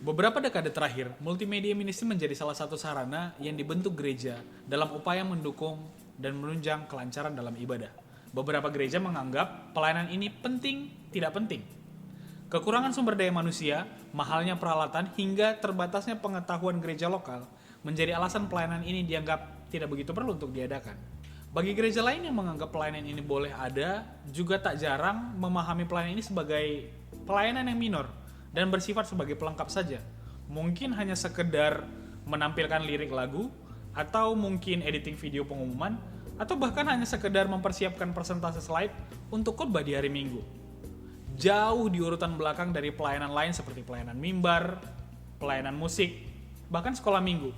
Beberapa dekade terakhir, multimedia ministry menjadi salah satu sarana yang dibentuk gereja dalam upaya mendukung dan menunjang kelancaran dalam ibadah. Beberapa gereja menganggap pelayanan ini penting, tidak penting. Kekurangan sumber daya manusia, mahalnya peralatan, hingga terbatasnya pengetahuan gereja lokal menjadi alasan pelayanan ini dianggap tidak begitu perlu untuk diadakan. Bagi gereja lain yang menganggap pelayanan ini boleh ada, juga tak jarang memahami pelayanan ini sebagai pelayanan yang minor dan bersifat sebagai pelengkap saja. Mungkin hanya sekedar menampilkan lirik lagu, atau mungkin editing video pengumuman, atau bahkan hanya sekedar mempersiapkan presentase slide untuk khotbah di hari Minggu. Jauh di urutan belakang dari pelayanan lain seperti pelayanan mimbar, pelayanan musik, bahkan sekolah minggu.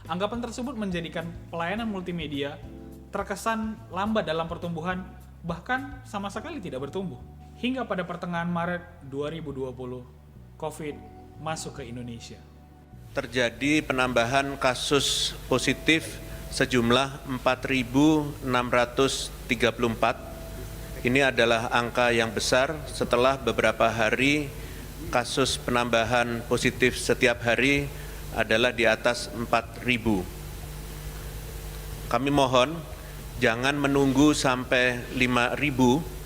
Anggapan tersebut menjadikan pelayanan multimedia terkesan lambat dalam pertumbuhan, bahkan sama sekali tidak bertumbuh. Hingga pada pertengahan Maret 2020, COVID masuk ke Indonesia. Terjadi penambahan kasus positif sejumlah 4.634. Ini adalah angka yang besar setelah beberapa hari kasus penambahan positif setiap hari adalah di atas 4.000. Kami mohon jangan menunggu sampai 5.000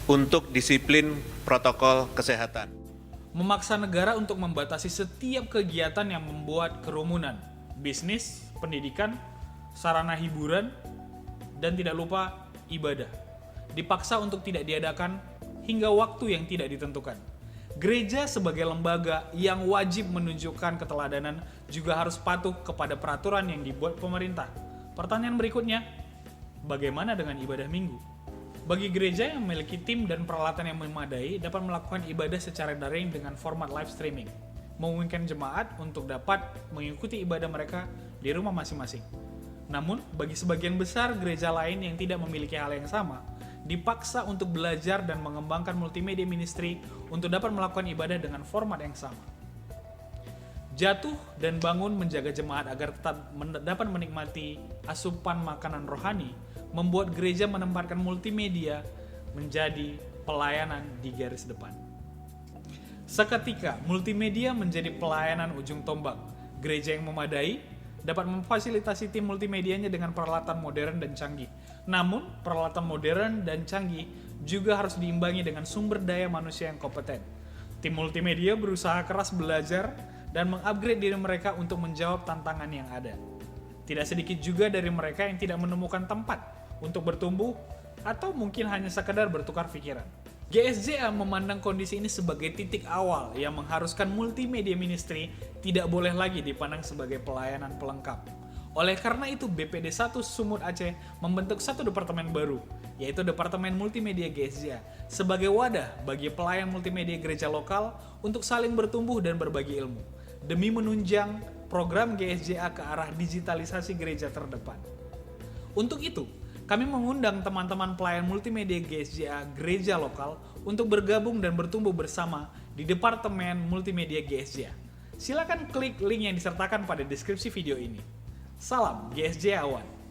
untuk disiplin protokol kesehatan. Memaksa negara untuk membatasi setiap kegiatan yang membuat kerumunan, bisnis, pendidikan, sarana hiburan, dan tidak lupa ibadah. Dipaksa untuk tidak diadakan hingga waktu yang tidak ditentukan. Gereja sebagai lembaga yang wajib menunjukkan keteladanan juga harus patuh kepada peraturan yang dibuat pemerintah. Pertanyaan berikutnya, bagaimana dengan ibadah minggu? Bagi gereja yang memiliki tim dan peralatan yang memadai dapat melakukan ibadah secara daring dengan format live streaming, memungkinkan jemaat untuk dapat mengikuti ibadah mereka di rumah masing-masing. Namun, bagi sebagian besar gereja lain yang tidak memiliki hal yang sama, dipaksa untuk belajar dan mengembangkan multimedia ministry untuk dapat melakukan ibadah dengan format yang sama. Jatuh dan bangun menjaga jemaat agar tetap dapat menikmati asupan makanan rohani, membuat gereja menempatkan multimedia menjadi pelayanan di garis depan. Seketika, multimedia menjadi pelayanan ujung tombak. Gereja yang memadai dapat memfasilitasi tim multimedianya dengan peralatan modern dan canggih. Namun, peralatan modern dan canggih juga harus diimbangi dengan sumber daya manusia yang kompeten. Tim multimedia berusaha keras belajar dan mengupgrade diri mereka untuk menjawab tantangan yang ada. Tidak sedikit juga dari mereka yang tidak menemukan tempat untuk bertumbuh atau mungkin hanya sekedar bertukar pikiran. GSJA memandang kondisi ini sebagai titik awal yang mengharuskan multimedia ministry tidak boleh lagi dipandang sebagai pelayanan pelengkap. Oleh karena itu, BPD 1 Sumut Aceh membentuk satu departemen baru, yaitu Departemen Multimedia GSJA, sebagai wadah bagi pelayan multimedia gereja lokal untuk saling bertumbuh dan berbagi ilmu, demi menunjang program GSJA ke arah digitalisasi gereja terdepan. Untuk itu, kami mengundang teman-teman pelayan multimedia GSJA gereja lokal untuk bergabung dan bertumbuh bersama di Departemen Multimedia GSJA. Silakan klik link yang disertakan pada deskripsi video ini. Salam GSJA One.